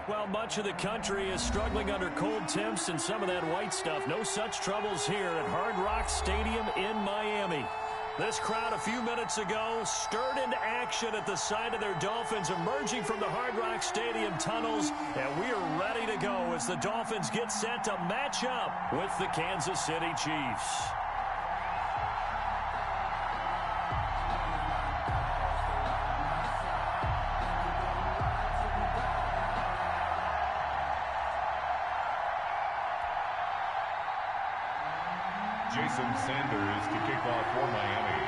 Well, much of the country is struggling under cold temps and some of that white stuff. No such troubles here at Hard Rock Stadium in Miami. This crowd a few minutes ago stirred into action at the side of their Dolphins emerging from the Hard Rock Stadium tunnels, and we are ready to go as the Dolphins get set to match up with the Kansas City Chiefs. Jason Sanders to kick off for Miami.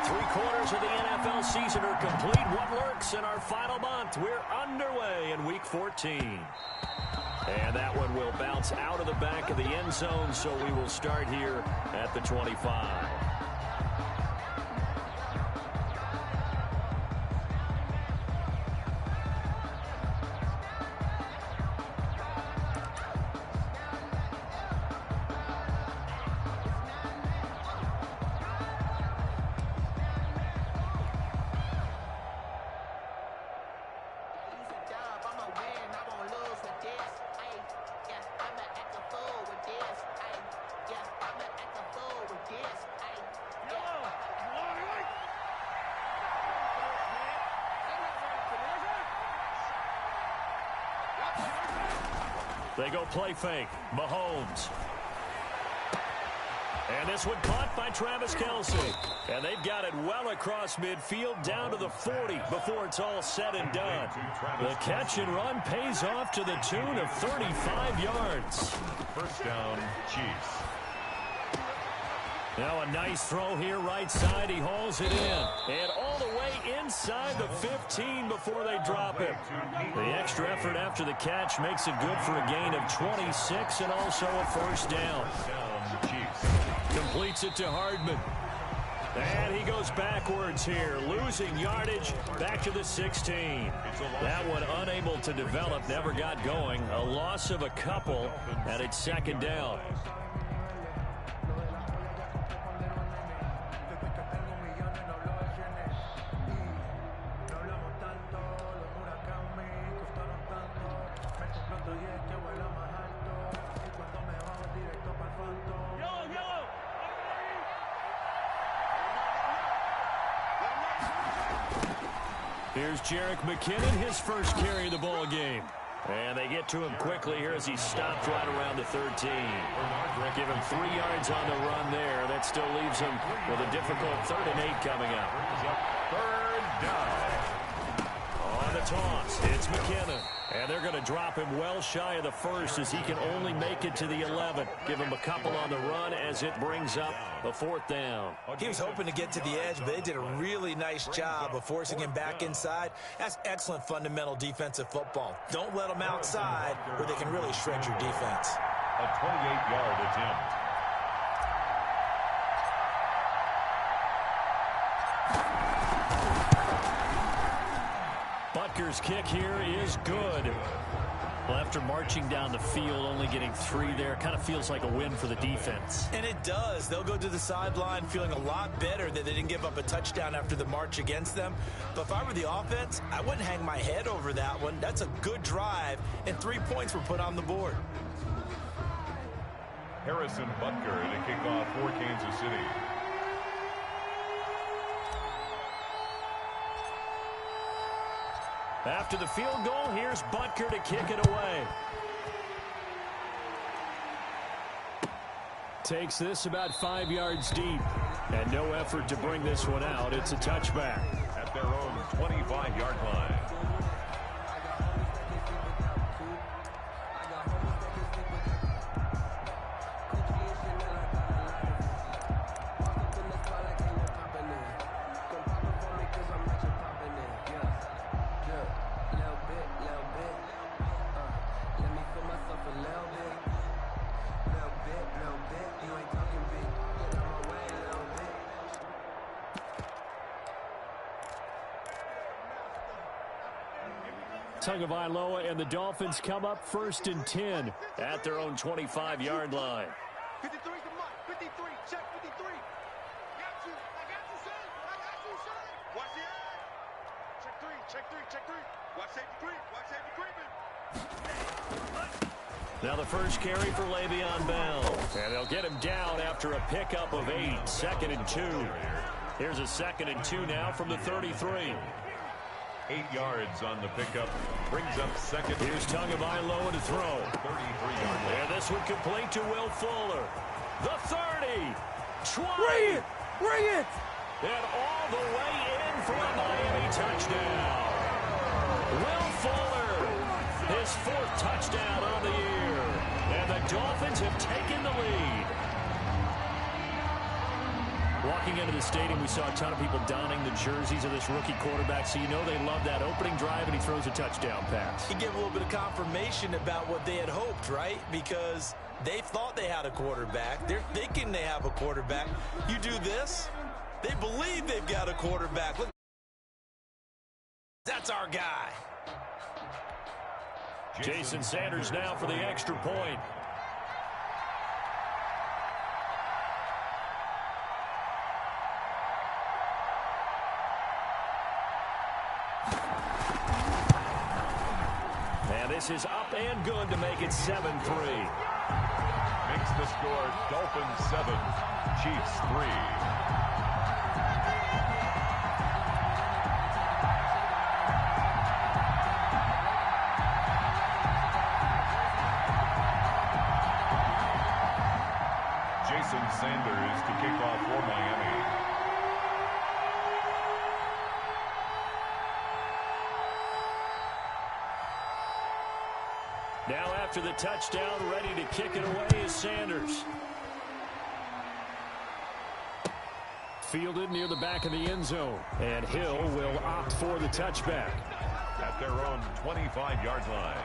Three-quarters of the NFL season are complete. What lurks in our final month? We're underway in Week 14. And that one will bounce out of the back of the end zone, so we will start here at the 25. They go play fake. Mahomes. And this one caught by Travis Kelce. And they've got it well across midfield down to the 40 before it's all said and done. The catch and run pays off to the tune of 35 yards. First down, Chiefs. Now a nice throw here right side. He hauls it in. And all the way inside the 15 before they drop it. The extra effort after the catch makes it good for a gain of 26 and also a first down. Completes it to Hardman. And he goes backwards here, losing yardage back to the 16. That one unable to develop, never got going. A loss of a couple, and it's second down. Here's Jerick McKinnon, his first carry of the ball game. And they get to him quickly here as he stopped right around the 13. Give him 3 yards on the run there. That still leaves him with a difficult 3rd and 8 coming up. Third down. On the toss, it's McKinnon. And they're going to drop him well shy of the first as he can only make it to the 11. Give him a couple on the run as it brings up the 4th down. He was hoping to get to the edge, but they did a really nice job of forcing him back inside. That's excellent fundamental defensive football. Don't let them outside where they can really shred your defense. A 28-yard attempt. Butker's kick here is good. Well, after marching down the field, only getting 3 there, kind of feels like a win for the defense. And it does. They'll go to the sideline feeling a lot better that they didn't give up a touchdown after the march against them. But if I were the offense, I wouldn't hang my head over that one. That's a good drive, and 3 points were put on the board. Harrison Butker to kick off for Kansas City. After the field goal, here's Butker to kick it away. Takes this about 5 yards deep. And no effort to bring this one out. It's a touchback. At their own 25-yard line. Tagovailoa and the Dolphins come up 1st and 10 at their own 25-yard line. 53's the mark. 53. Check 53. Got you. I got you, son. I got you, son. Watch the eye. Check 3. Check 3. Check 3. Watch safety creep. Watch safety creeping. Now the first carry for Le'Veon Bell. And they'll get him down after a pickup of 8. 2nd and 2. Here's a 2nd and 2 now from the 33. 8 yards on the pickup. Brings up 2nd. Here's Tagovailoa to throw. 33-yard line. And this one complete to Will Fuller. The 30. 20. Bring it! And all the way in for a Miami touchdown. Will Fuller, his 4th touchdown on the year. And the Dolphins have taken the lead. Walking into the stadium, we saw a ton of people donning the jerseys of this rookie quarterback, so you know they love that opening drive, and he throws a touchdown pass. He gave a little bit of confirmation about what they had hoped, right? Because they thought they had a quarterback. They're thinking they have a quarterback. You do this, they believe they've got a quarterback. Look, that's our guy. Jason Sanders now for the extra point. And this is up and good to make it 7-3. Makes the score Dolphins 7, Chiefs 3. Jason Sanders to kick off for Miami. Now after the touchdown, ready to kick it away is Sanders. Fielded near the back of the end zone. And Hill will opt for the touchback. At their own 25-yard line.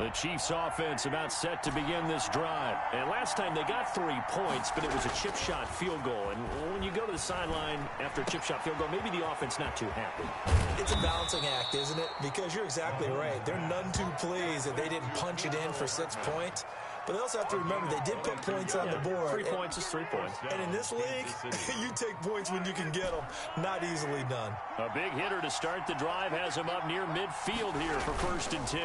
The Chiefs offense about set to begin this drive. And last time they got 3 points, but it was a chip shot field goal. And when you go to the sideline after a chip shot field goal, maybe the offense not too happy. It's a balancing act, isn't it? Because you're exactly right. They're none too pleased that they didn't punch it in for 6 points. But they also have to remember they did put points on the board. 3 points is 3 points. And in this league, you take points when you can get them. Not easily done. A big hitter to start the drive has him up near midfield here for 1st and 10.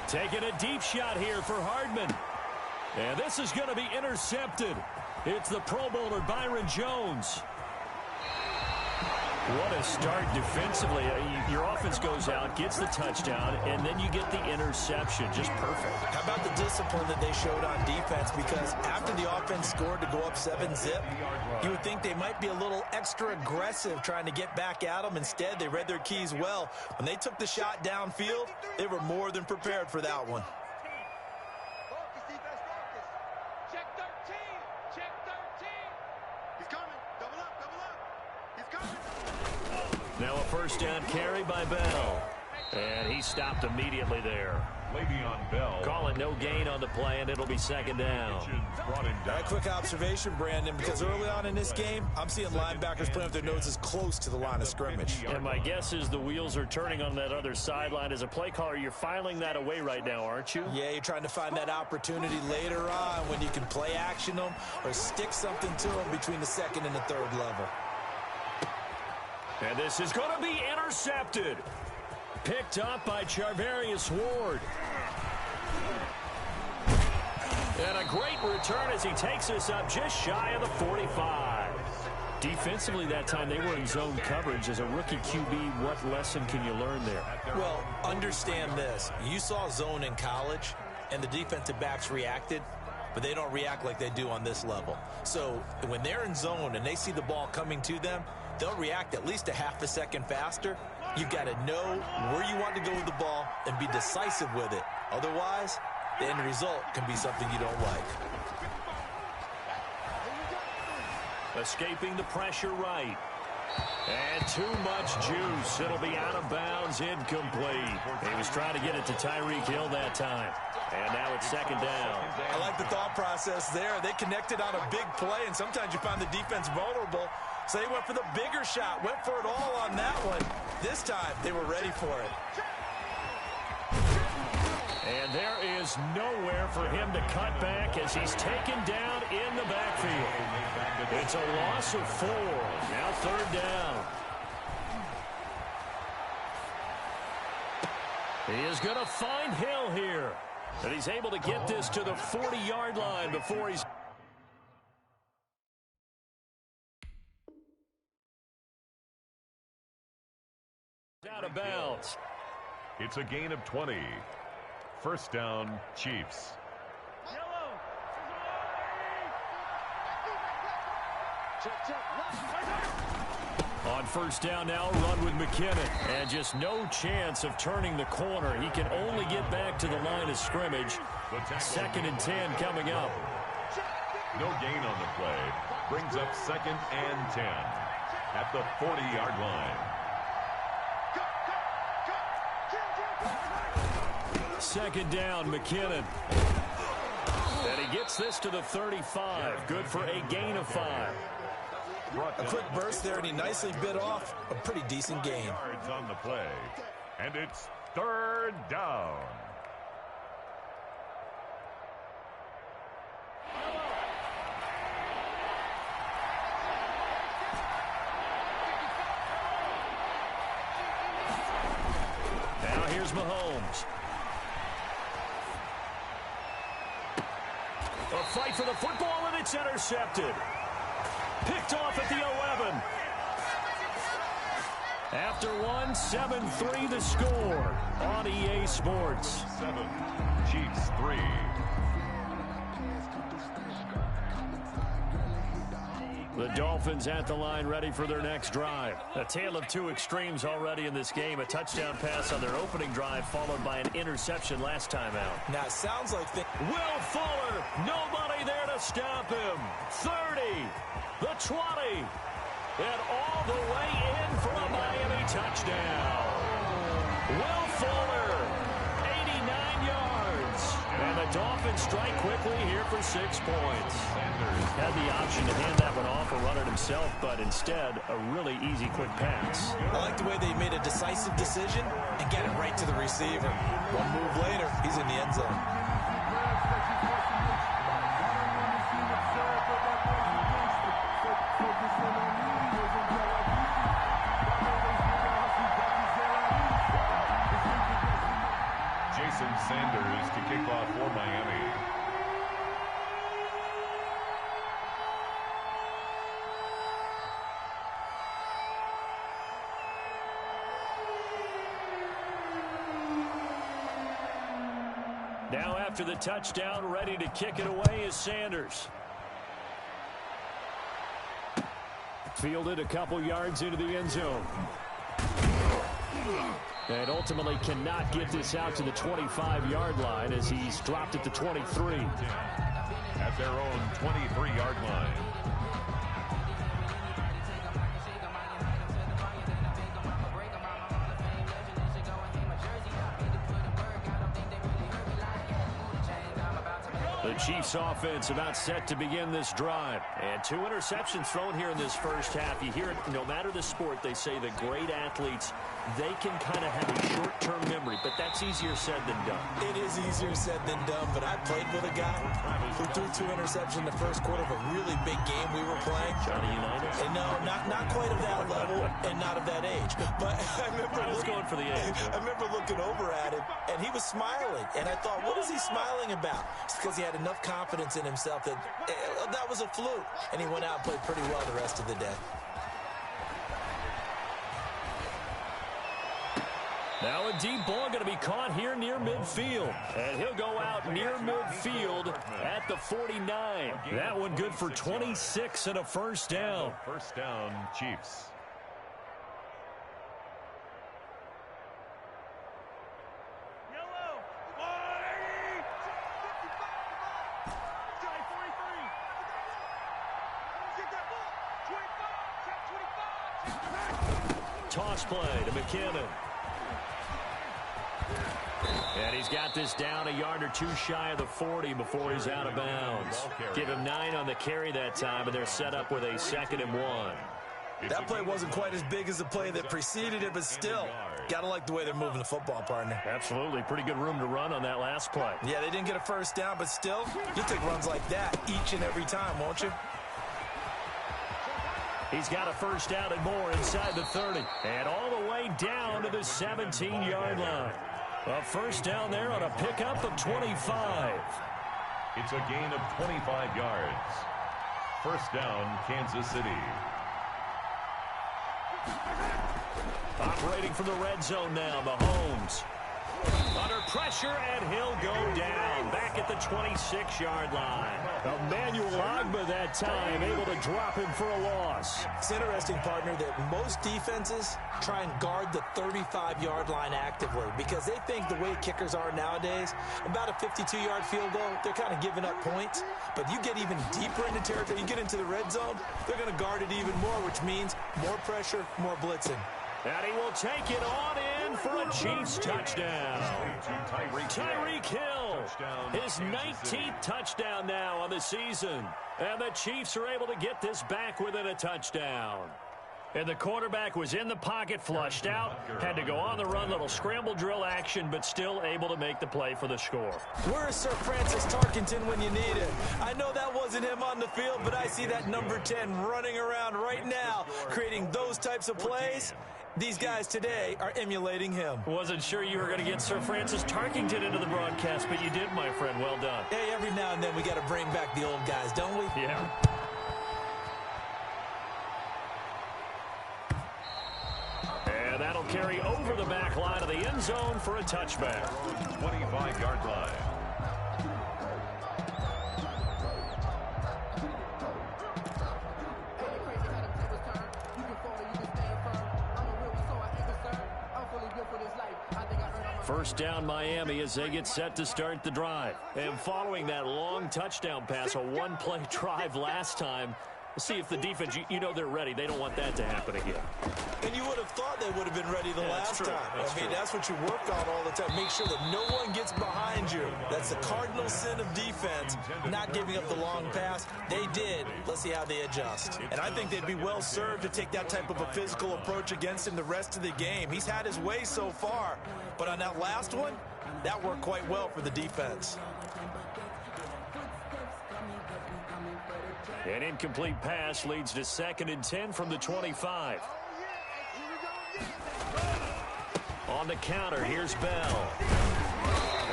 Taking a deep shot here for Hardman. And this is going to be intercepted. It's the Pro Bowler Byron Jones. What a start defensively. Your offense goes out, gets the touchdown, and then you get the interception. Just perfect. How about the discipline that they showed on defense? Because after the offense scored to go up 7-zip, you would think they might be a little extra aggressive trying to get back at them. Instead, they read their keys well. When they took the shot downfield, they were more than prepared for that one. Focus, defense, focus. Check 13. Check 13. He's coming. Double up, double up. He's coming. Now a 1st down carry by Bell. And he stopped immediately there. Le'Veon Bell. Call it no gain on the play, and it'll be 2nd down. Brought him down. A quick observation, Brandon, because early on in this game, I'm seeing linebackers playing with their noses close to the line of scrimmage. And my guess is the wheels are turning on that other sideline. As a play caller, you're filing that away right now, aren't you? Yeah, you're trying to find that opportunity later on when you can play action them or stick something to them between the 2nd and the 3rd level. And this is going to be intercepted. Picked up by Charvarius Ward. And a great return as he takes us up just shy of the 45. Defensively that time, they were in zone coverage. As a rookie QB, what lesson can you learn there? Well, understand this. You saw zone in college, and the defensive backs reacted, but they don't react like they do on this level. So when they're in zone and they see the ball coming to them, they'll react at least a half a second faster. You've got to know where you want to go with the ball and be decisive with it. Otherwise, the end result can be something you don't like. Escaping the pressure right. And too much juice. It'll be out of bounds, incomplete. He was trying to get it to Tyreek Hill that time. And now it's second down. I like the thought process there. They connected on a big play, and sometimes you find the defense vulnerable. So they went for the bigger shot, went for it all on that one. This time, they were ready for it. And there is nowhere for him to cut back as he's taken down in the backfield. It's a loss of 4. Now third down. He is going to find Hill here. And he's able to get this to the 40-yard line before he's out of bounds. It's a gain of 20. First down, Chiefs. On first down now, run with McKinnon. And just no chance of turning the corner. He can only get back to the line of scrimmage. Second and 10 coming up. No gain on the play. Brings up second and 10 at the 40-yard line. Second down, McKinnon. And he gets this to the 35. Good for a gain of 5. A quick burst there, and he nicely bit off a pretty decent gain. Yards on the play, and it's third down. Now here's Mahomes. A fight for the football, and it's intercepted. Picked off at the 11. After one, 7-3 the score on EA Sports. 7, Chiefs 3. The Dolphins at the line, ready for their next drive. A tale of two extremes already in this game. A touchdown pass on their opening drive, followed by an interception last time out. Now, it sounds like Will Fuller, nobody there to stop him. 30, the 20, and all the way in for a Miami touchdown. Will Fuller, 89 yards. And the Dolphins strike quickly here for 6 points. Had the option to hand that one off or run it himself, but instead, a really easy, quick pass. I like the way they made a decisive decision and get it right to the receiver. One move later, he's in the end zone. Sanders to kick off for Miami. Now after the touchdown, ready to kick it away is Sanders. Fielded a couple yards into the end zone. And ultimately cannot get this out to the 25-yard line as he's dropped at the 23. At their own 23-yard line. The Chiefs offense about set to begin this drive. And 2 interceptions thrown here in this first half. You hear it, no matter the sport, they say the great athletes, they can kind of have a short-term memory, but that's easier said than done. It is easier said than done, but I played with a guy who threw 2 interceptions in the first quarter of a really big game we were playing. Johnny Unitas? And no, not quite of that level and not of that age. But I remember going for the age. I remember looking over at him, and he was smiling. And I thought, what is he smiling about? It's because he had enough confidence in himself that that was a fluke. And he went out and played pretty well the rest of the day. Now a deep ball going to be caught here near midfield. And he'll go out near midfield at the 49. That one good for 26 and a first down. First down, Chiefs. toss play to McKinnon. And he's got this down a yard or two shy of the 40 before he's out of bounds. Give him 9 on the carry that time, and they're set up with a 2nd and 1. That play wasn't quite as big as the play that preceded it, but still, got to like the way they're moving the football, partner. Absolutely. Pretty good room to run on that last play. Yeah, they didn't get a first down, but still, you'll take runs like that each and every time, won't you? He's got a first down and more inside the 30. And all the way down to the 17-yard line. A first down there on a pickup of 25. It's a gain of 25 yards. First down, Kansas City. Operating from the red zone now, Mahomes. Under pressure, and he'll go down. Back at the 26-yard line. Emmanuel Ogbah that time, able to drop him for a loss. It's interesting, partner, that most defenses try and guard the 35-yard line actively because they think the way kickers are nowadays, about a 52-yard field goal, they're kind of giving up points. But you get even deeper into territory, you get into the red zone, they're going to guard it even more, which means more pressure, more blitzing. And he will take it on in for a Chiefs touchdown. Tyreek Hill, his 19th touchdown now on the season. And the Chiefs are able to get this back within a touchdown. And the quarterback was in the pocket, flushed out, had to go on the run, little scramble drill action, but still able to make the play for the score. Where is Sir Francis Tarkenton when you need him? I know that wasn't him on the field, but I see that number 10 running around right now, creating those types of plays. These guys today are emulating him. Wasn't sure you were going to get Sir Francis Tarkenton into the broadcast, but you did, my friend. Well done. Hey, every now and then we got to bring back the old guys, don't we? Yeah. And that'll carry over the back line of the end zone for a touchback. 25-yard line. First down Miami as they get set to start the drive. And following that long touchdown pass, a one-play drive last time, see if the defense, you know they're ready. They don't want that to happen again. And you would have thought they would have been ready the last time. That's what you work on all the time. Make sure that no one gets behind you. That's the cardinal sin of defense, not giving up the long pass. They did. Let's see how they adjust. And I think they'd be well served to take that type of a physical approach against him the rest of the game. He's had his way so far. But on that last one, that worked quite well for the defense. An incomplete pass leads to 2nd and 10 from the 25. On the counter, here's Bell.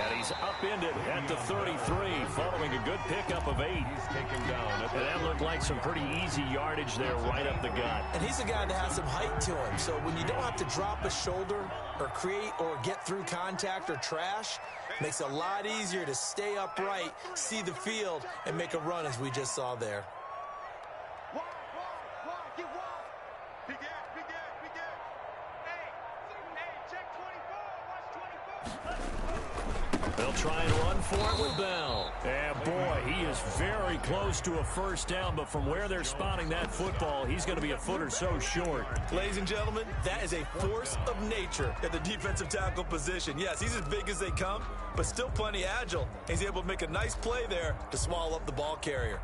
And he's upended at the 33, following a good pickup of 8. He's taken down. And that looked like some pretty easy yardage there right up the gut. And he's a guy that has some height to him, so when you don't have to drop a shoulder or create or get through contact or trash, makes it a lot easier to stay upright, see the field, and make a run as we just saw there. They'll try and run for it with Bell. And boy, he is very close to a first down, but from where they're spotting that football, he's going to be a foot or so short. Ladies and gentlemen, that is a force of nature at the defensive tackle position. Yes, he's as big as they come, but still plenty agile. He's able to make a nice play there to swallow up the ball carrier.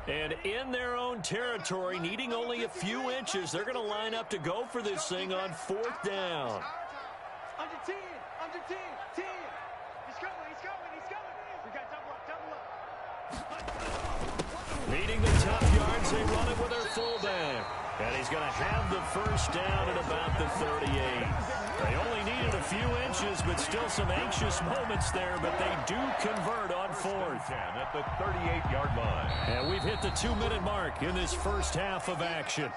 And in their own territory, needing only a few inches, they're going to line up to go for this thing on 4th down. Under 10, under 10, 10. He's coming. We got double up. Needing the tough yards, they run it with their fullback. And he's going to have the first down at about the 38. They only needed a few inches, but still some anxious moments there, but they do convert on 4th. At the 38-yard line. And we've hit the 2-minute mark in this first half of action.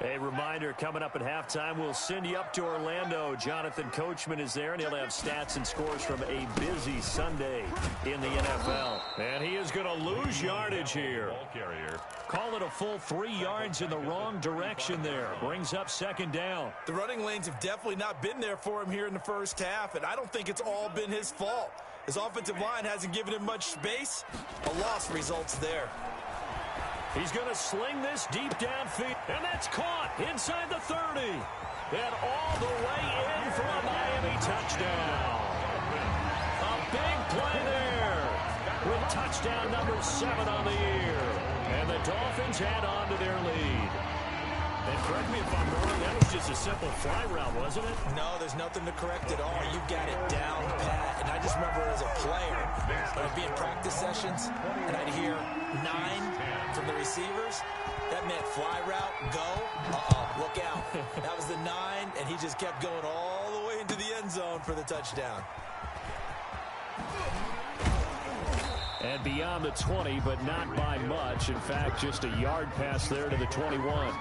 A reminder, coming up at halftime, we'll send you up to Orlando. Jonathan Coachman is there, and he'll have stats and scores from a busy Sunday in the NFL. And he is going to lose yardage here. Ball carrier. Call it a full 3 yards in the wrong direction there. Brings up 2nd down. The running lanes have definitely not been there for him here in the first half, and I don't think it's all been his fault. His offensive line hasn't given him much space. A loss results there. He's going to sling this deep downfield, and that's caught inside the 30. And all the way in for a Miami touchdown. A big play there with touchdown number 7 on the year. And the Dolphins add on to their lead. And correct me if I'm wrong, that was just a simple fly route, wasn't it? No, there's nothing to correct at all. You got it down pat. And I just remember as a player, when I'd be in practice sessions, and I'd hear 9 from the receivers. That meant fly route, go. Look out. That was the 9, and he just kept going all the way into the end zone for the touchdown. And beyond the 20, but not by much. In fact, just a yard pass there to the 21.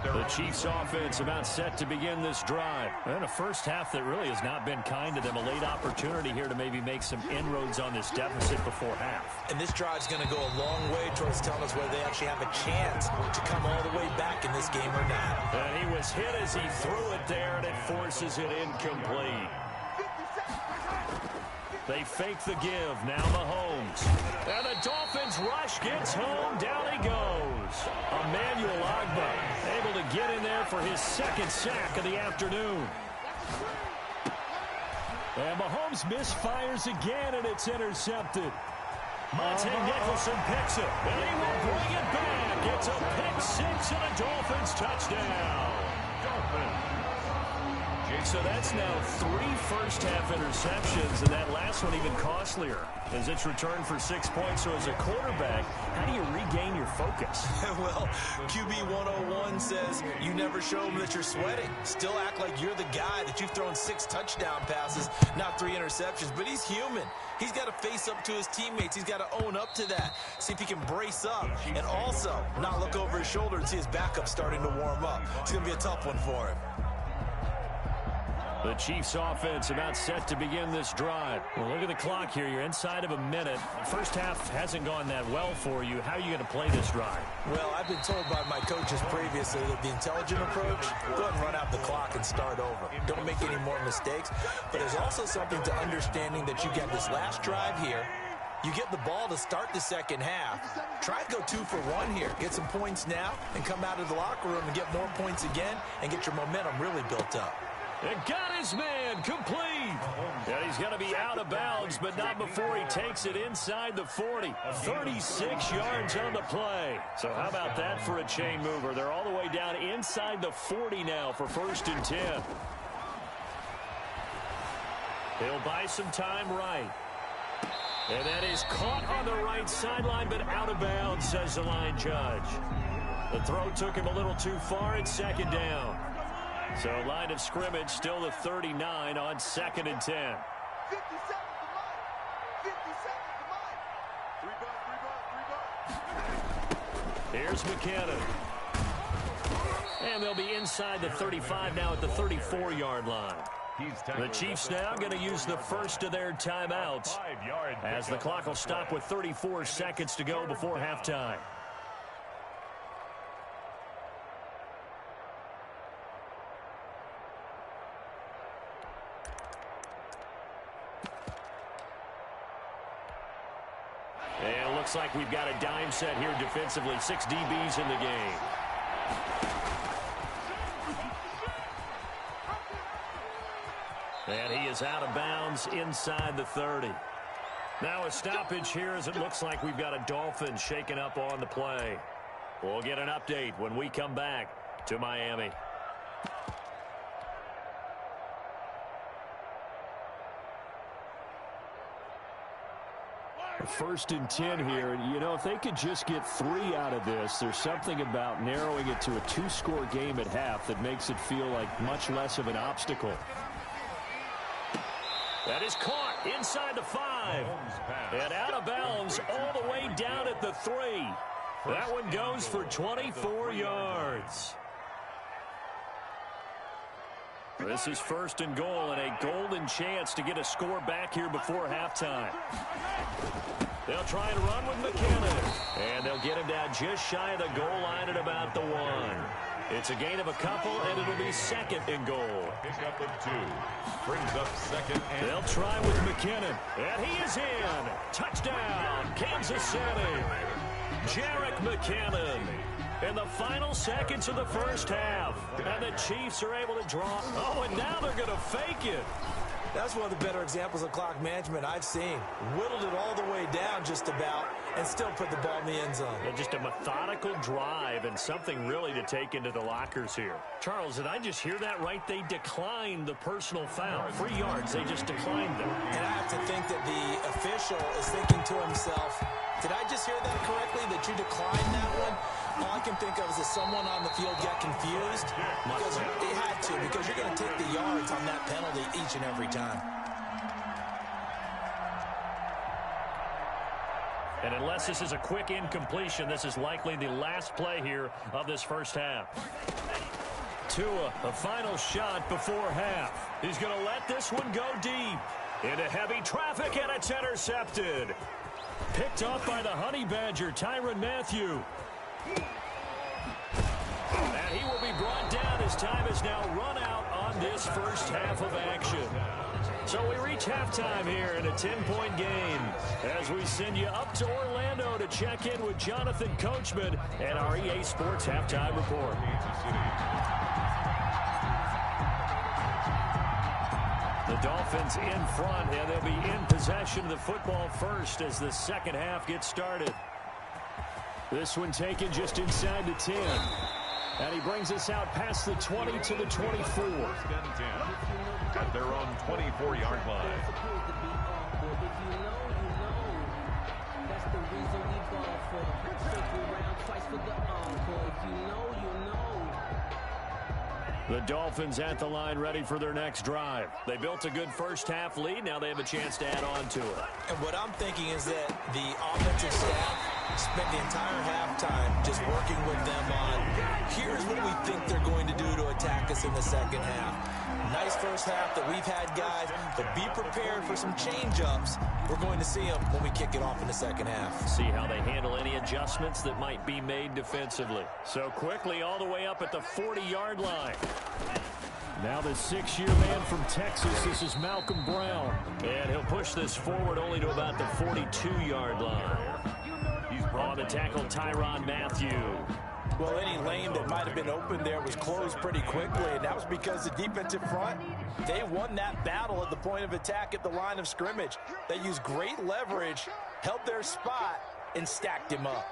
The Chiefs offense about set to begin this drive. And a first half that really has not been kind to them. A late opportunity here to maybe make some inroads on this deficit before half. And this drive's going to go a long way towards telling us whether they actually have a chance to come all the way back in this game or not. And he was hit as he threw it there, and it forces it incomplete. They fake the give. Now Mahomes. And the Dolphins rush gets home. Down he goes. Emmanuel Ogbah able to get in there for his second sack of the afternoon. And Mahomes misfires again, and it's intercepted. Monte Nicholson picks it, and he will bring it back. It's a pick 6 and a Dolphins touchdown. So that's now 3 first-half interceptions, and that last one even costlier as it's returned for 6 points. So as a quarterback, how do you regain your focus? Well, QB 101 says you never show them that you're sweating. Still act like you're the guy that you've thrown 6 touchdown passes, not 3 interceptions. But he's human. He's got to face up to his teammates. He's got to own up to that. See if he can brace up and also not look over his shoulder and see his backup starting to warm up. It's going to be a tough one for him. The Chiefs offense about set to begin this drive. Well, look at the clock here. You're inside of a minute. First half hasn't gone that well for you. How are you going to play this drive? Well, I've been told by my coaches previously that the intelligent approach, go ahead and run out the clock and start over. Don't make any more mistakes. But there's also something to understanding that you get this last drive here. You get the ball to start the second half. Try to go 2 for 1 here. Get some points now and come out of the locker room and get more points again and get your momentum really built up. And got his man complete. And he's going to be out of bounds, but not before he takes it inside the 40. 36 yards on the play. So how about that for a chain mover? They're all the way down inside the 40 now for 1st and 10. He'll buy some time right. And that is caught on the right sideline, but out of bounds, says the line judge. The throw took him a little too far. It's 2nd down. So line of scrimmage still the 39 on 2nd and 10. 50 seconds to mine. 50 seconds to mine. 3 bucks. Here's McKinnon. And they'll be inside the 35 now at the 34-yard line. The Chiefs now going to use the first of their timeouts as the clock will stop with 34 seconds to go before halftime. And it looks like we've got a dime set here defensively. 6 DBs in the game. And he is out of bounds inside the 30. Now a stoppage here as it looks like we've got a Dolphin shaken up on the play. We'll get an update when we come back to Miami. 1st and 10 here. You know, if they could just get 3 out of this, there's something about narrowing it to a 2-score game at half that makes it feel like much less of an obstacle. That is caught inside the 5. And out of bounds all the way down at the 3. That one goes for 24 yards. This is 1st and goal and a golden chance to get a score back here before halftime. They'll try and run with McKinnon. And they'll get him down just shy of the goal line at about the 1. It's a gain of a couple, and it'll be second and goal. Pickup of 2. Brings up second and... They'll try with McKinnon. And he is in. Touchdown, Kansas City. Jerick McKinnon in the final seconds of the first half. And the Chiefs are able to draw. Oh, and now they're going to fake it. That's one of the better examples of clock management I've seen. Whittled it all the way down just about and still put the ball in the end zone. And just a methodical drive and something really to take into the lockers here. Charles, did I just hear that right? They declined the personal foul. 3 yards, they just declined them. And I have to think that the official is thinking to himself, did I just hear that correctly, that you declined that one? All I can think of is that someone on the field got confused. Because they had to, because you're going to take the yards on that penalty each and every time. And unless this is a quick incompletion, this is likely the last play here of this first half. Tua, a final shot before half. He's going to let this one go deep. Into heavy traffic, and it's intercepted. Picked off by the Honey Badger, Tyrann Mathieu. And he will be brought down as time has now run out on this first half of action. So we reach halftime here in a 10-point game as we send you up to Orlando to check in with Jonathan Coachman and our EA Sports Halftime Report. The Dolphins in front, and they'll be in possession of the football first as the second half gets started. This one taken just inside the 10. And he brings us out past the 20 to the 24. At their own 24-yard line. The Dolphins at the line ready for their next drive. They built a good first half lead. Now they have a chance to add on to it. And what I'm thinking is that the offensive staff spent the entire halftime just working with them on, here's what we think they're going to do to attack us in the second half. Nice first half that we've had, guys, but be prepared for some change-ups. We're going to see them when we kick it off in the second half. See how they handle any adjustments that might be made defensively. So quickly all the way up at the 40-yard line. Now the 6-year man from Texas, this is Malcolm Brown. And he'll push this forward only to about the 42-yard line. On the tackle, Tyrann Mathieu. Well, any lane that might have been open there was closed pretty quickly, and that was because the defensive front, they won that battle at the point of attack at the line of scrimmage. They used great leverage, held their spot, and stacked him up.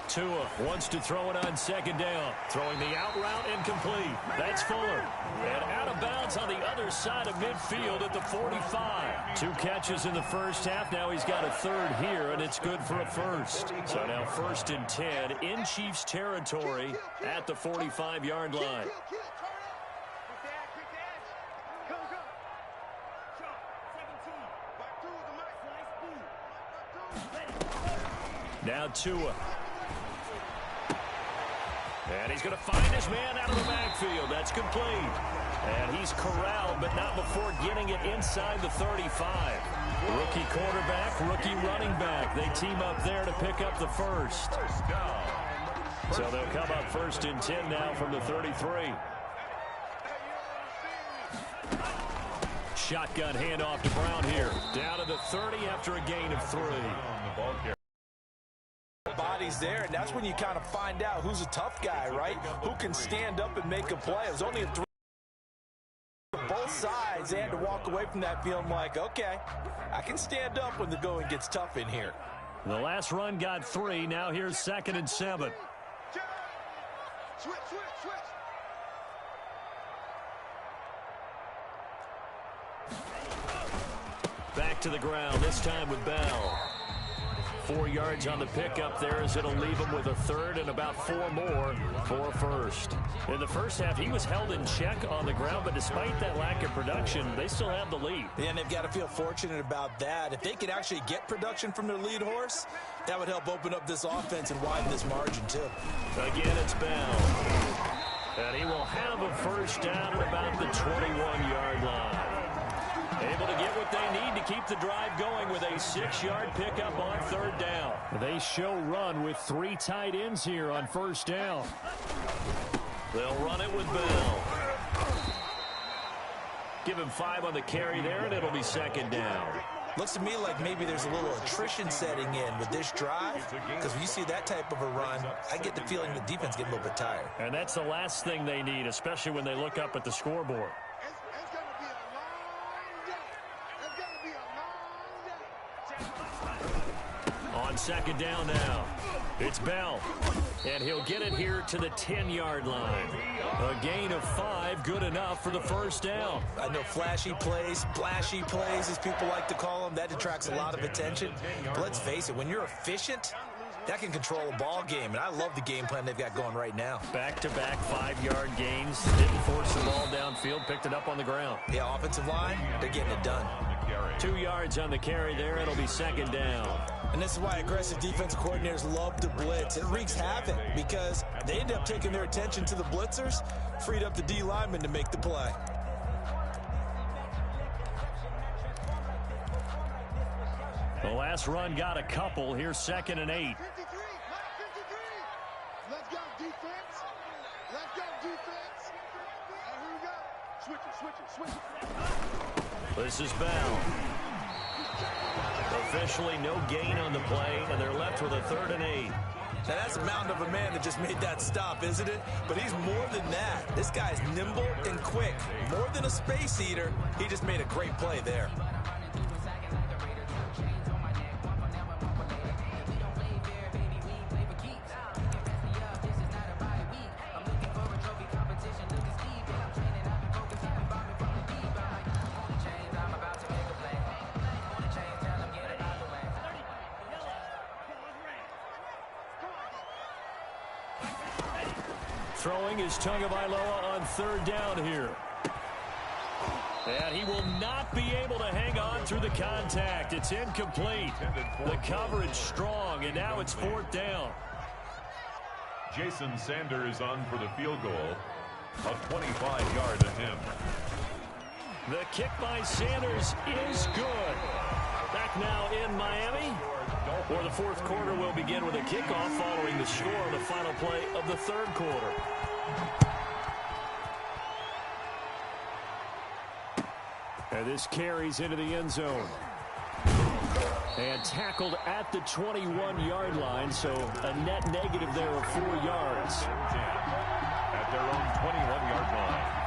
Tua wants to throw it on second down. Throwing the out route incomplete. That's Fuller. And out of bounds on the other side of midfield at the 45. 2 catches in the first half. Now he's got a third here, and it's good for a first. So now 1st and 10 in Chiefs territory at the 45-yard line. Now Tua. And he's going to find his man out of the backfield. That's complete. And he's corralled, but not before getting it inside the 35. Rookie quarterback, rookie running back. They team up there to pick up the first. So they'll come up 1st and 10 now from the 33. Shotgun handoff to Brown here. Down to the 30 after a gain of 3. Bodies there, and that's when you kind of find out who's a tough guy, right? Who can stand up and make a play. It was only a 3. Both sides, they had to walk away from that feeling like, okay, I can stand up when the going gets tough in here. The last run got 3. Now here's 2nd and 7. Switch. Back to the ground, this time with Bell. 4 yards on the pickup there as it'll leave him with a third and about 4 more for first. In the first half, he was held in check on the ground, but despite that lack of production, they still have the lead. Yeah, and they've got to feel fortunate about that. If they could actually get production from their lead horse, that would help open up this offense and widen this margin, too. Again, it's Bell. And he will have a first down at about the 21-yard line. Able to get what they need to keep the drive going with a 6-yard pickup on 3rd down. They show run with 3 tight ends here on 1st down. They'll run it with Bell. Give him 5 on the carry there, and it'll be 2nd down. Looks to me like maybe there's a little attrition setting in with this drive, because when you see that type of a run, I get the feeling the defense getting a little bit tired. And that's the last thing they need, especially when they look up at the scoreboard. It's going to be a long day. It's going to be a long day. On 2nd down now, it's Bell. And he'll get it here to the 10-yard line. A gain of 5, good enough for the 1st down. I know flashy plays, splashy plays, as people like to call them, that attracts a lot of attention. But let's face it, when you're efficient, that can control a ball game. And I love the game plan they've got going right now. Back-to-back 5-yard gains. Didn't force the ball downfield, picked it up on the ground. Yeah, offensive line, they're getting it done. 2 yards on the carry there. It'll be 2nd down. And this is why aggressive defensive coordinators love to blitz. It wreaks havoc because they end up taking their attention to the blitzers, freed up the D lineman to make the play. The last run got a couple. Here's 2nd and 8. 53, 53. Let's go, defense. Let's go, defense. And here we go. Switch it. This is Bell. Officially no gain on the play, and they're left with a 3rd and 8. Now that's a mountain of a man that just made that stop, isn't it? But he's more than that. This guy's nimble and quick. More than a space eater, he just made a great play there. Throwing is Tagovailoa on 3rd down here. And he will not be able to hang on through the contact. It's incomplete. The coverage strong, and now it's 4th down. Jason Sanders on for the field goal. A 25-yard attempt. The kick by Sanders is good. Back now in Miami, where the 4th quarter will begin with a kickoff following the score of the final play of the 3rd quarter. And this carries into the end zone. And tackled at the 21-yard line, so a net negative there of 4 yards. At their own 21-yard line.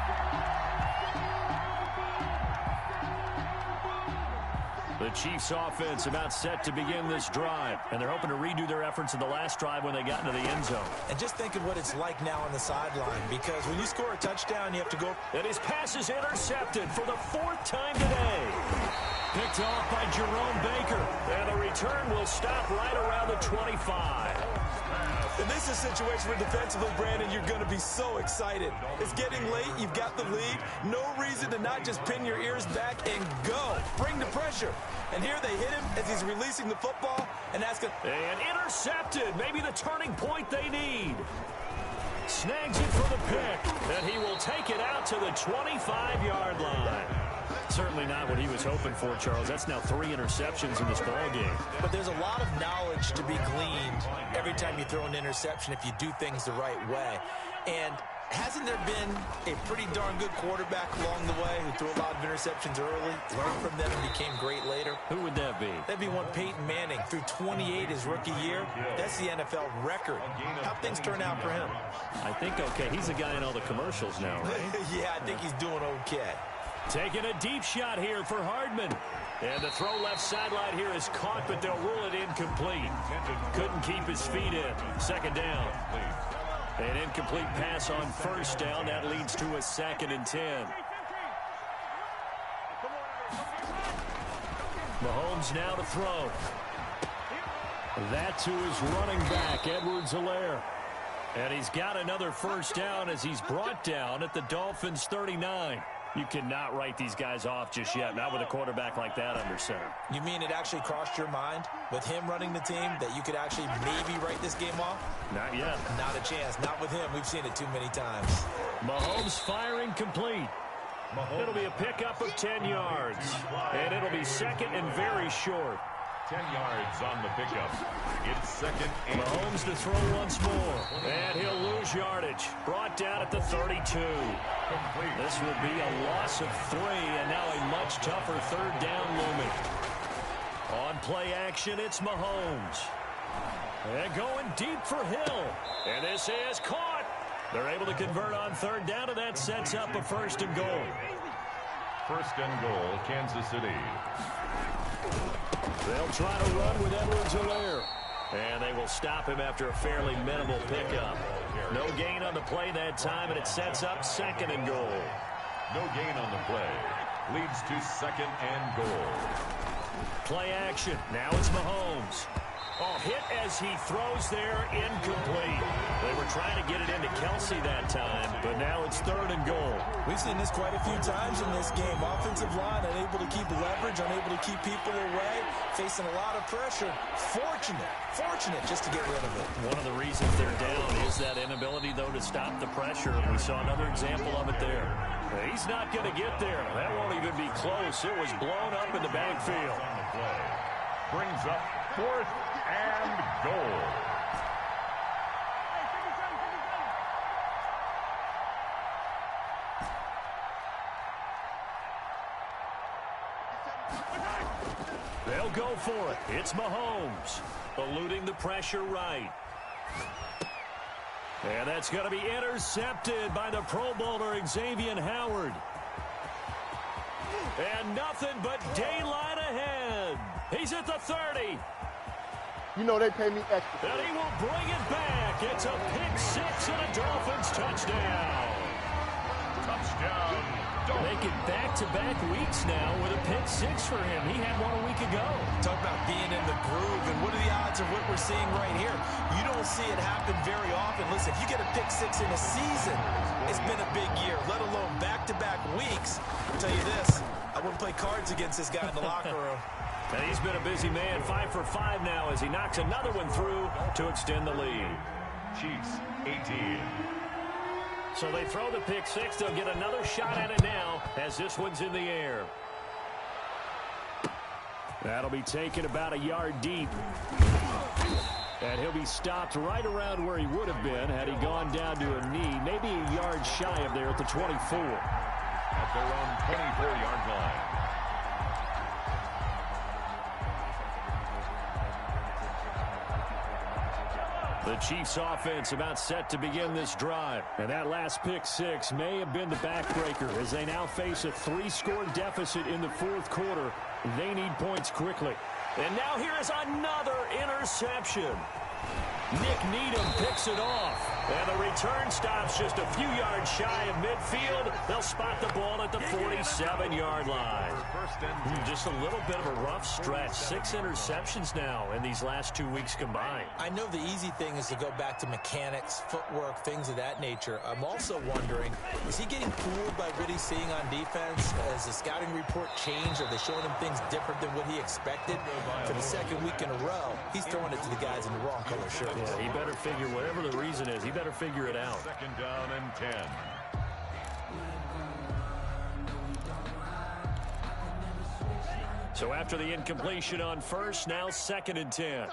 The Chiefs offense about set to begin this drive, and they're hoping to redo their efforts in the last drive when they got into the end zone. And just think of what it's like now on the sideline, because when you score a touchdown, you have to go. And his pass is intercepted for the 4th time today. Picked off by Jerome Baker, and the return will stop right around the 25. And this is a situation where defensively, Brandon, you're going to be so excited. It's getting late. You've got the lead. No reason to not just pin your ears back and go. Bring the pressure. And here they hit him as he's releasing the football. And that's going to... And intercepted. Maybe the turning point they need. Snags it for the pick. And he will take it out to the 25-yard line. Certainly not what he was hoping for, Charles. That's now 3 interceptions in this ball game. But there's a lot of knowledge to be gleaned every time you throw an interception if you do things the right way. And hasn't there been a pretty darn good quarterback along the way who threw a lot of interceptions early, learned from them, and became great later? Who would that be? That'd be one Peyton Manning. Threw 28 his rookie year. That's the NFL record. How'd things turn out for him? I think okay. He's the guy in all the commercials now, right? Yeah, I think he's doing okay. Taking a deep shot here for Hardman. And the throw left sideline here is caught, but they'll rule it incomplete. Couldn't keep his feet in. 2nd down. An incomplete pass on 1st down. That leads to a 2nd and 10. Mahomes now to throw. That to his running back, Edwards-Helaire. And he's got another 1st down as he's brought down at the Dolphins' 39. You cannot write these guys off just yet, not with a quarterback like that under center. You mean it actually crossed your mind with him running the team that you could actually maybe write this game off? Not yet. Not a chance. Not with him. We've seen it too many times. Mahomes firing complete. It'll be a pickup of 10 yards. And it'll be second and very short. 10 yards on the pickup. It's second and... Mahomes to throw once more. And he'll lose yardage. Brought down at the 32. This will be a loss of 3, and now a much tougher third down looming. On play action, it's Mahomes. And going deep for Hill. And this is caught. They're able to convert on third down, and that sets up a first and goal. First and goal, Kansas City. They'll try to run with Edwards-Helaire. And they will stop him after a fairly minimal pickup. No gain on the play that time, and it sets up second and goal. No gain on the play. Leads to second and goal. Play action. Now it's Mahomes. Oh, hit as he throws there, incomplete. They were trying to get it into Kelsey that time, but now it's third and goal. We've seen this quite a few times in this game. Offensive line unable to keep leverage, unable to keep people away, facing a lot of pressure. Fortunate just to get rid of it. One of the reasons they're down is that inability, though, to stop the pressure. We saw another example of it there. He's not going to get there. That won't even be close. It was blown up in the backfield. On the play. Brings up fourth and goal. They'll go for it. It's Mahomes. Eluding the pressure right. And that's going to be intercepted by the Pro Bowler Xavier Howard. And nothing but daylight ahead. He's at the 30. You know they pay me extra. And he will bring it back. It's a pick-6 and a Dolphins touchdown. Touchdown. Make it back-to-back weeks now with a pick-6 for him. He had one a week ago. Talk about being in the groove, and what are the odds of what we're seeing right here? You don't see it happen very often. Listen, if you get a pick-6 in a season, it's been a big year, let alone back-to-back weeks. I'll tell you this, I wouldn't play cards against this guy in the locker room. And he's been a busy man, 5 for 5 now as he knocks another one through to extend the lead. Chiefs, 18. So they throw the pick-6. They'll get another shot at it now as this one's in the air. That'll be taken about a yard deep. And he'll be stopped right around where he would have been had he gone down to a knee, maybe a yard shy of there at the 24. At their own 24-yard line. The Chiefs offense about set to begin this drive. And that last pick-6 may have been the backbreaker as they now face a 3-score deficit in the fourth quarter. They need points quickly. And now here is another interception. Nick Needham picks it off. And the return stops just a few yards shy of midfield. They'll spot the ball at the 47-yard line. Just a little bit of a rough stretch. 6 interceptions now in these last 2 weeks combined. I know the easy thing is to go back to mechanics, footwork, things of that nature. I'm also wondering, is he getting fooled by what he's seeing on defense? Has the scouting report changed? Are they showing him things different than what he expected? For the second week in a row, he's throwing it to the guys in the wrong color shirt. Yeah, he better figure, whatever the reason is, he better figure it out. Second down and 10. So after the incompletion on first, now second and 10.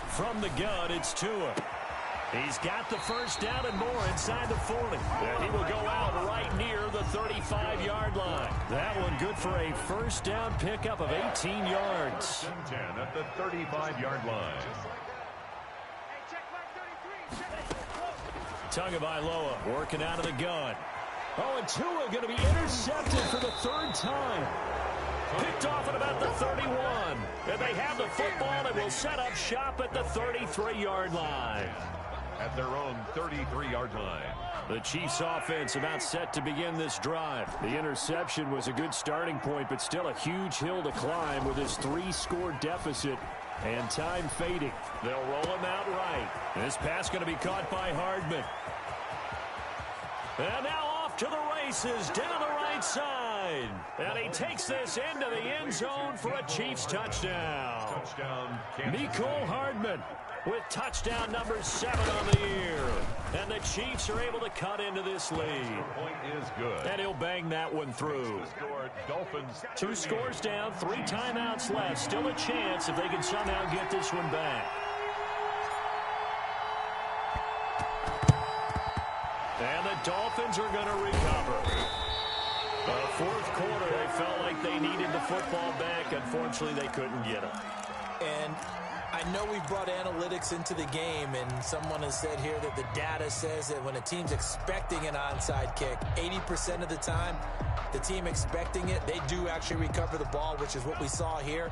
From the gun, it's Tua. He's got the first down and more inside the 40. And he will go out right near the 35-yard line. That one good for a first down pickup of 18 yards. 10 at the 35-yard line. Tagovailoa working out of the gun. Oh, and Tua going to be intercepted for the third time. Picked off at about the 31. And they have the football and will set up shop at the 33-yard line. At their own 33-yard line. The Chiefs offense about set to begin this drive. The interception was a good starting point, but still a huge hill to climb with this 3-score deficit and time fading. They'll roll him out right. This pass going to be caught by Hardman. And now off to the races down the right side. side. And he takes this into the end zone for a Chiefs touchdown. Touchdown, Mecole Hardman with touchdown number 7 on the year. And the Chiefs are able to cut into this lead. Point is good. And he'll bang that one through. Dolphins 2 scores down, 3 timeouts left. Still a chance if they can somehow get this one back. And the Dolphins are going to recover. The fourth quarter, they felt like they needed the football back. Unfortunately, they couldn't get it. And I know we've brought analytics into the game, and someone has said here that the data says that when a team's expecting an onside kick, 80% of the time, the team expecting it, they do actually recover the ball, which is what we saw here.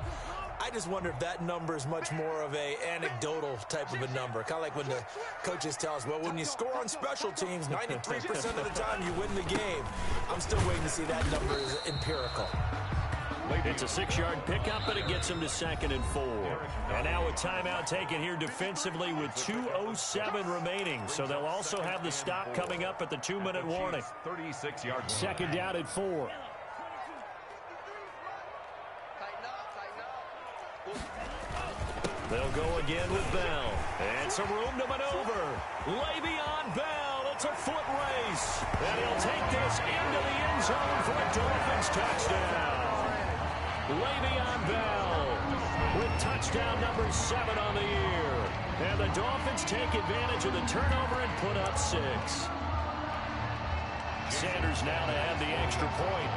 I just wonder if that number is much more of a anecdotal type of a number. Kind of like when the coaches tell us, well, when you score on special teams, 93% of the time you win the game. I'm still waiting to see that number is empirical. It's a 6-yard pickup, but it gets him to 2nd and 4. And now a timeout taken here defensively with 2:07 remaining. So they'll also have the stop coming up at the 2-minute warning. 36-yard. 2nd down at 4. They'll go again with Bell. And some room to maneuver. Le'Veon Bell. It's a foot race. And he'll take this into the end zone for a Dolphins touchdown. Le'Veon Bell with touchdown number 7 on the year. And the Dolphins take advantage of the turnover and put up 6. Sanders now to add the extra point.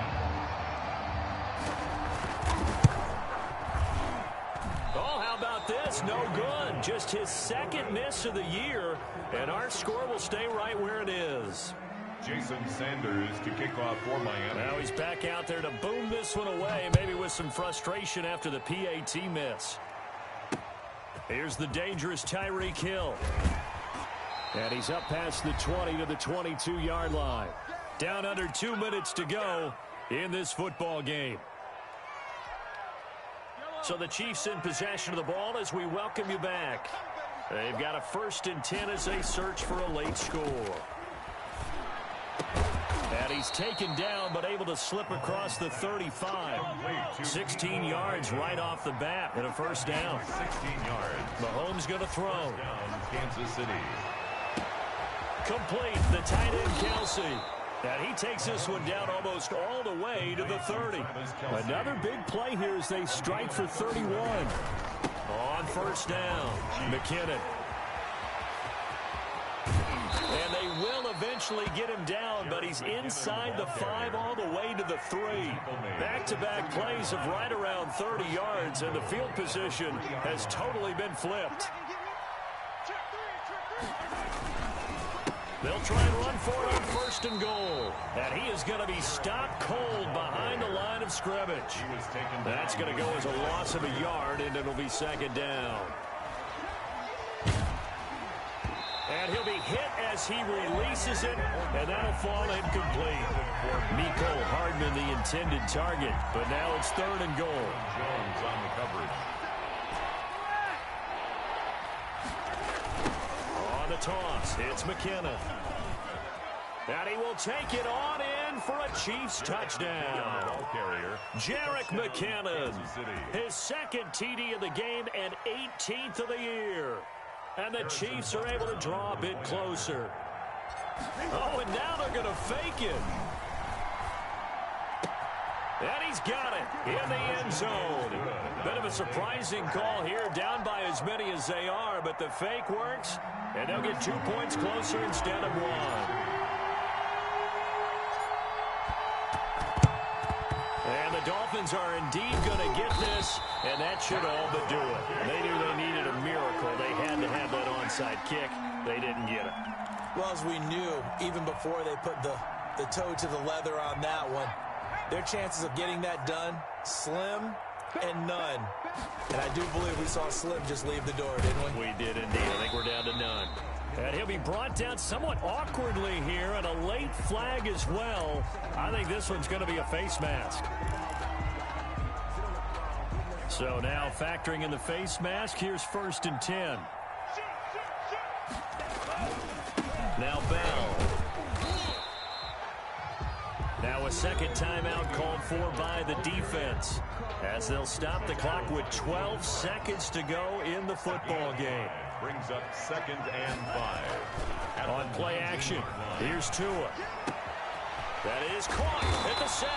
Oh, how about this? No good. Just his 2nd miss of the year, and our score will stay right where it is. Jason Sanders to kick off for Miami. Now he's back out there to boom this one away, maybe with some frustration after the PAT miss. Here's the dangerous Tyreek Hill. And he's up past the 20 to the 22-yard line. Down under 2 minutes to go in this football game. So the Chiefs in possession of the ball as we welcome you back. They've got a 1st and 10 as they search for a late score. And he's taken down but able to slip across the 35. 16 yards right off the bat and a 1st down. 16 yards. Mahomes going to throw. Down Kansas City. Complete, the tight end Kelsey. And he takes this one down almost all the way to the 30. Another big play here as they strike for 31. On 1st down, McKinnon. And they will eventually get him down, but he's inside the 5 all the way to the 3. Back-to-back plays of right around 30 yards, and the field position has totally been flipped. They'll try and run for it on 1st and goal. And he is going to be stopped cold behind the line of scrimmage. That's going to go as a loss of a yard, and it'll be 2nd down. And he'll be hit as he releases it, and that'll fall incomplete. Mecole Hardman, the intended target, but now it's 3rd and goal. Jones on the coverage. On the toss, it's McKinnon. And he will take it on in for a Chiefs touchdown. Ball carrier. Jerick McKinnon, his 2nd TD of the game and 18th of the year. And the Chiefs are able to draw a bit closer. Oh, and now they're going to fake it. And he's got it in the end zone. Bit of a surprising call here, down by as many as they are, but the fake works, and they'll get 2 points closer instead of 1. And the Dolphins are indeed going to get this, and that should all but do it. They knew they needed a miracle. They had to have that onside kick. They didn't get it. Well, as we knew, even before they put the toe to the leather on that one, their chances of getting that done, slim and none. And I do believe we saw Slim just leave the door, didn't we? We did indeed. I think we're down to none. And he'll be brought down somewhat awkwardly here, and a late flag as well. I think this one's going to be a face mask. So now factoring in the face mask, here's 1st and 10. Now Bell. Now a second timeout called for by the defense, as they'll stop the clock with 12 seconds to go in the football game. Brings up 2nd and 5. On play action, here's Tua. That is caught at the 7.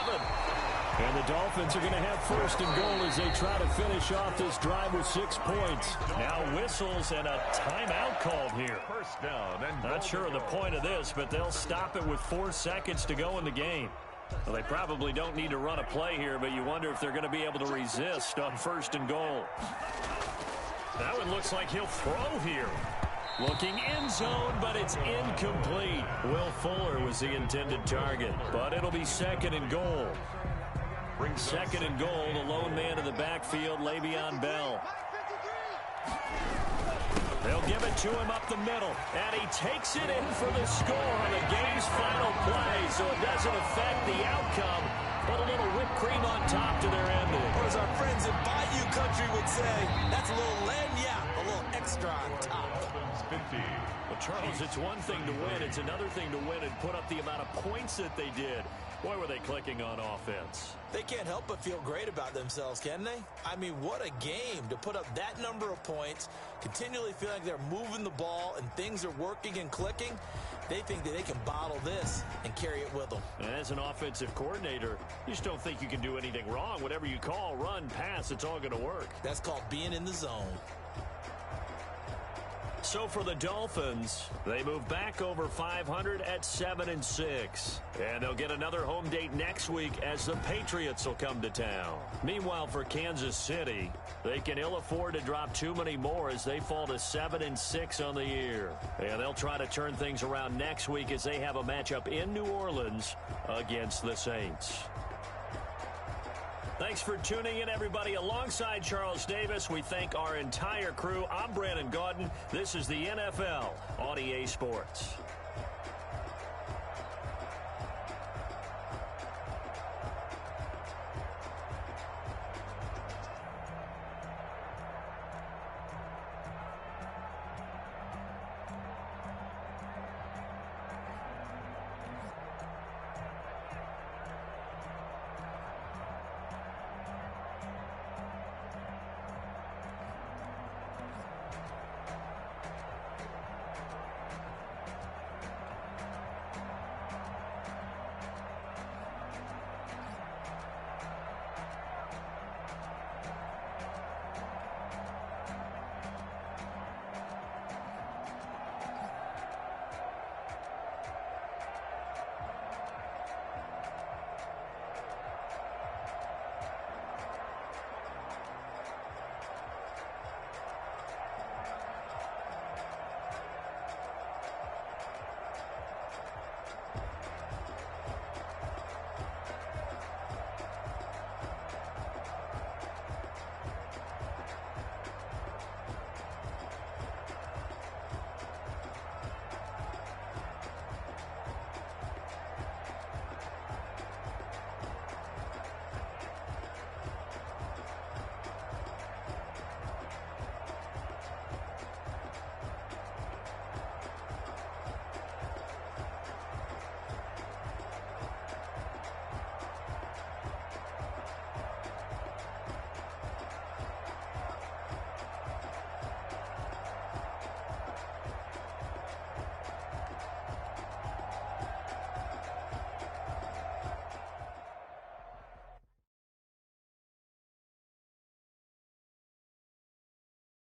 And the Dolphins are going to have 1st and goal as they try to finish off this drive with 6 points. Now whistles and a timeout called here. First down. And not sure of the point of this, but they'll stop it with 4 seconds to go in the game. Well, they probably don't need to run a play here, but you wonder if they're going to be able to resist on 1st and goal. That one looks like he'll throw here. Looking end zone, but it's incomplete. Will Fuller was the intended target, but it'll be 2nd and goal. 2nd and goal, the lone man in the backfield, Le'Veon Bell. They'll give it to him up the middle, and he takes it in for the score on the game's final play, so it doesn't affect the outcome, but a little whipped cream on top to their ending. Or as our friends in Bayou Country would say, that's a little lagniappe, a little extra on top. Well, Charles, it's one thing to win. It's another thing to win and put up the amount of points that they did. Boy, were they clicking on offense. They can't help but feel great about themselves, can they? I mean, what a game to put up that number of points, continually feel like they're moving the ball and things are working and clicking. They think that they can bottle this and carry it with them. And as an offensive coordinator, you just don't think you can do anything wrong. Whatever you call, run, pass, it's all going to work. That's called being in the zone. So for the Dolphins, they move back over 500 at 7-6. And they'll get another home date next week as the Patriots will come to town. Meanwhile, for Kansas City, they can ill afford to drop too many more as they fall to 7-6 on the year. And they'll try to turn things around next week as they have a matchup in New Orleans against the Saints. Thanks for tuning in, everybody. Alongside Charles Davis, we thank our entire crew. I'm Brandon Gaudin. This is the NFL on EA Sports.